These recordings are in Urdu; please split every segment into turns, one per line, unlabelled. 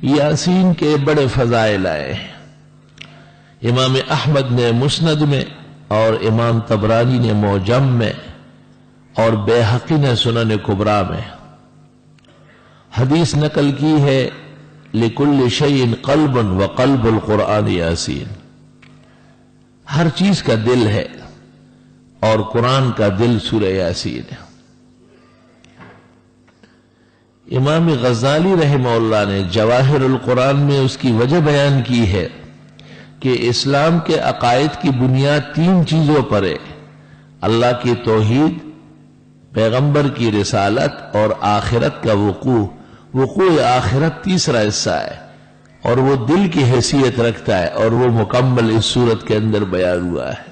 یاسین کے بڑے فضائل آئے ہیں۔ امام احمد نے مسند میں اور امام طبرانی نے معجم میں اور بیہقی نے سنن کبریٰ میں حدیث نقل کی ہے، لکل شیء قلب وقلب القرآن یاسین، ہر چیز کا دل ہے اور قرآن کا دل سورہ یاسین ہے۔ امام غزالی رحمہ اللہ نے جواہر القرآن میں اس کی وجہ بیان کی ہے کہ اسلام کے عقائد کی بنیاد تین چیزوں پر ہے: اللہ کی توحید، پیغمبر کی رسالت اور آخرت کا وقوع آخرت تیسرا حصہ ہے، اور وہ دل کی حیثیت رکھتا ہے، اور وہ مکمل اس صورت کے اندر بیان ہوا ہے۔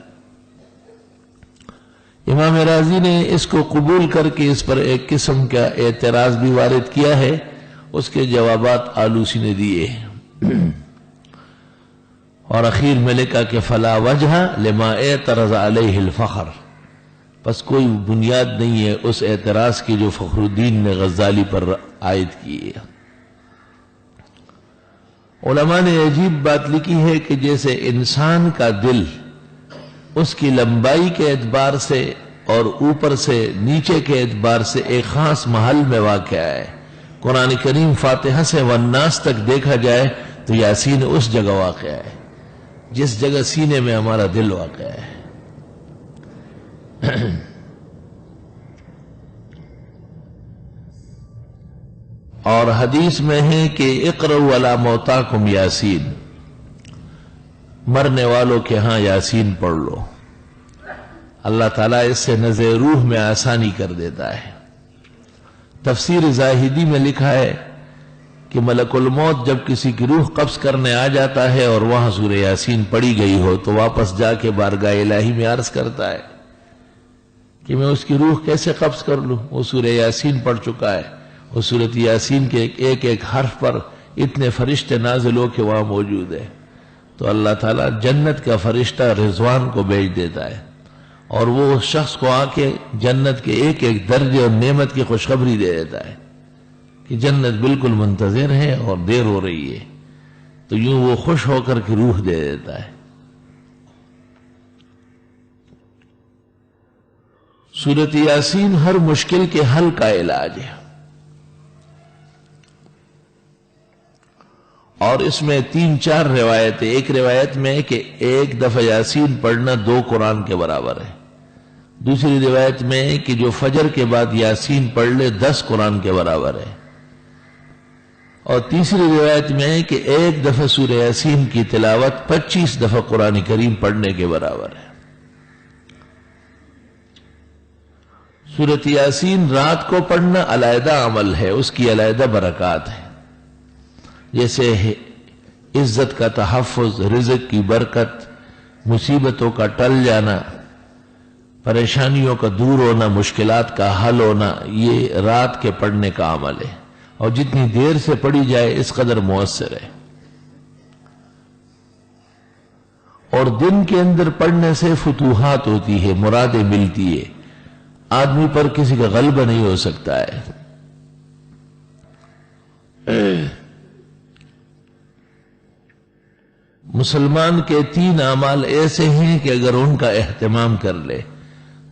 امام رازی نے اس کو قبول کر کے اس پر ایک قسم کا اعتراض بھی وارد کیا ہے، اس کے جوابات آلوسی نے دیے ہیں، اور اخیر میں لکھا کہ فلا وجہ لما اعترض علیہ الفخر، بس کوئی بنیاد نہیں ہے اس اعتراض کی جو فخر الدین نے غزالی پر عائد کی ہے۔ علماء نے عجیب بات لکھی ہے کہ جیسے انسان کا دل اس کی لمبائی کے اعتبار سے اور اوپر سے نیچے کے اعتبار سے ایک خاص محل میں واقع ہے، قرآن کریم فاتحہ سے والناس تک دیکھا جائے تو یاسین اس جگہ واقع ہے جس جگہ سینے میں ہمارا دل واقع ہے۔ اور حدیث میں ہے کہ اقرؤوا علی موتاکم یاسین، مرنے والوں کے ہاں یاسین پڑھ لو، اللہ تعالیٰ اس سے نزع روح میں آسانی کر دیتا ہے۔ تفسیر زاہدی میں لکھا ہے کہ ملک الموت جب کسی کی روح قبض کرنے آ جاتا ہے اور وہاں سورہ یاسین پڑھی گئی ہو تو واپس جا کے بارگاہ الہی میں عرض کرتا ہے کہ میں اس کی روح کیسے قبض کر لوں، وہ سورہ یاسین پڑھ چکا ہے۔ وہ سورۃ یاسین کے ایک ایک حرف پر اتنے فرشتے نازل ہو کے وہاں موجود ہے، تو اللہ تعالیٰ جنت کا فرشتہ رضوان کو بھیج دیتا ہے، اور وہ اس شخص کو آ کے جنت کے ایک ایک درجے اور نعمت کی خوشخبری دے دیتا ہے کہ جنت بالکل منتظر ہے اور دیر ہو رہی ہے، تو یوں وہ خوش ہو کر کے روح دے دیتا ہے۔ سورۃ یاسین ہر مشکل کے حل کا علاج ہے، اور اس میں 3-4 روایتیں، ایک روایت میں ہے کہ ایک دفعہ یاسین پڑھنا 2 قرآن کے برابر ہے، دوسری روایت میں ہے کہ جو فجر کے بعد یاسین پڑھ لے 10 قرآن کے برابر ہے، اور تیسری روایت میں ہے کہ ایک دفعہ سورہ یاسین کی تلاوت 25 دفعہ قرآن کریم پڑھنے کے برابر ہے۔ سورۃ یاسین رات کو پڑھنا علیحدہ عمل ہے، اس کی علیحدہ برکات ہے، جیسے عزت کا تحفظ، رزق کی برکت، مصیبتوں کا ٹل جانا، پریشانیوں کا دور ہونا، مشکلات کا حل ہونا، یہ رات کے پڑھنے کا عمل ہے، اور جتنی دیر سے پڑھی جائے اس قدر مؤثر ہے۔ اور دن کے اندر پڑھنے سے فتوحات ہوتی ہے، مرادیں ملتی ہے، آدمی پر کسی کا غلبہ نہیں ہو سکتا ہے۔ مسلمان کے 3 اعمال ایسے ہیں کہ اگر ان کا اہتمام کر لے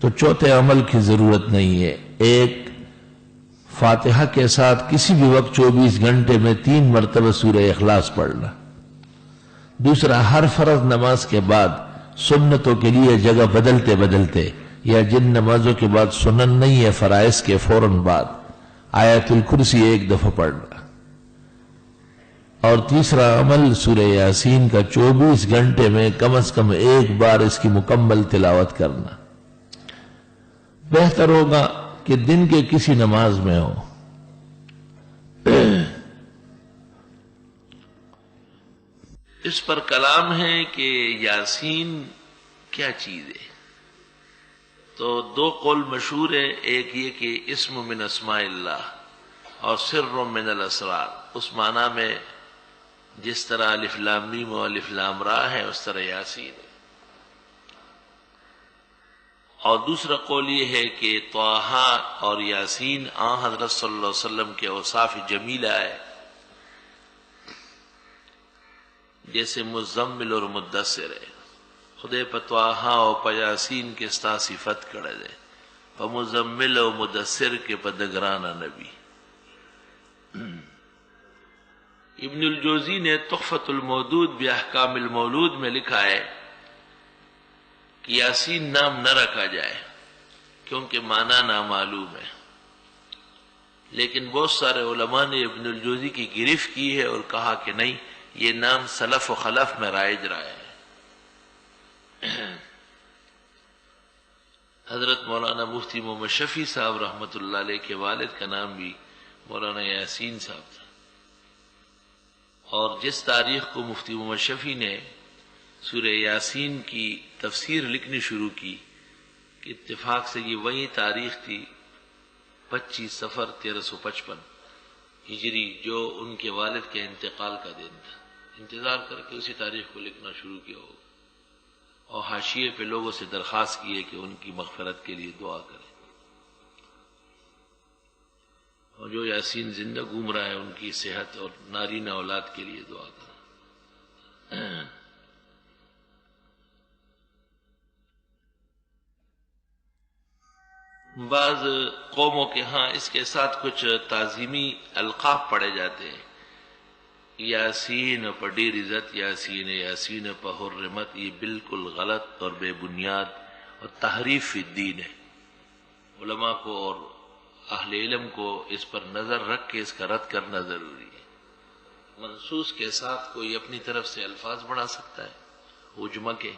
تو چوتھے عمل کی ضرورت نہیں ہے۔ ایک، فاتحہ کے ساتھ کسی بھی وقت 24 گھنٹے میں 3 مرتبہ سورہ اخلاص پڑھنا۔ دوسرا، ہر فرض نماز کے بعد سنتوں کے لیے جگہ بدلتے بدلتے، یا جن نمازوں کے بعد سنن نہیں ہے فرائض کے فوراً بعد، آیت الکرسی 1 دفعہ پڑھنا۔ اور تیسرا عمل سورہ یاسین کا 24 گھنٹے میں کم از کم 1 بار اس کی مکمل تلاوت کرنا۔ بہتر ہوگا کہ دن کے کسی نماز میں ہو۔ اس پر کلام ہے کہ یاسین کیا چیز ہے، تو 2 قول مشہور ہے، ایک یہ کہ اسم من اسماء اللہ اور سر من الاسرار، اس معنی میں جس طرح الف لام میم و الف لام را ہے اس طرح یاسین ہے۔ اور دوسرا قول یہ ہے کہ طٰہٰ اور یاسین حضرت صلی اللہ علیہ وسلم کے اوصاف جمیلہ ہے، جیسے مزمل اور مدثر ہے. خدے پتواہا او پیاسین کے ستا صفت کڑے دے پا مزمل و مدثر کے پا دگرانا نبی. ابن الجوزی نے تحفۃ المودود باحکام المولود میں لکھا ہے کہ یاسین نام نہ رکھا جائے کیونکہ معنی نامعلوم ہے، لیکن بہت سارے علماء نے ابن الجوزی کی گرفت کی ہے اور کہا کہ نہیں، یہ نام سلف و خلف میں رائج رہا ہے. حضرت مولانا مفتی محمد شفیع صاحب رحمۃ اللہ علیہ کے والد کا نام بھی مولانا یاسین صاحب تھا، اور جس تاریخ کو مفتی محمد شفیع نے سورہ یاسین کی تفسیر لکھنی شروع کی کہ اتفاق سے یہ وہی تاریخ تھی 25 صفر 1355 ہجری، جو ان کے والد کے انتقال کا دن تھا. انتظار کر کے اسی تاریخ کو لکھنا شروع کیا ہو، اور حاشیے پہ لوگوں سے درخواست کی ہے کہ ان کی مغفرت کے لیے دعا کریں، اور جو یاسین زندہ گھوم رہا ہے ان کی صحت اور نارینہ اولاد کے لیے دعا کریں. بعض قوموں کے ہاں اس کے ساتھ کچھ تعظیمی القاب پڑے جاتے ہیں. یاسین پر ڈیر عزت، یاسین یاسین پر حرمت، یہ بالکل غلط اور بے بنیاد اور تحریف فی الدین ہے. علماء کو اور اہل علم کو اس پر نظر رکھ کے اس کا رد کرنا ضروری ہے. منصوص کے ساتھ کوئی اپنی طرف سے الفاظ بڑھا سکتا ہے، عجمہ کے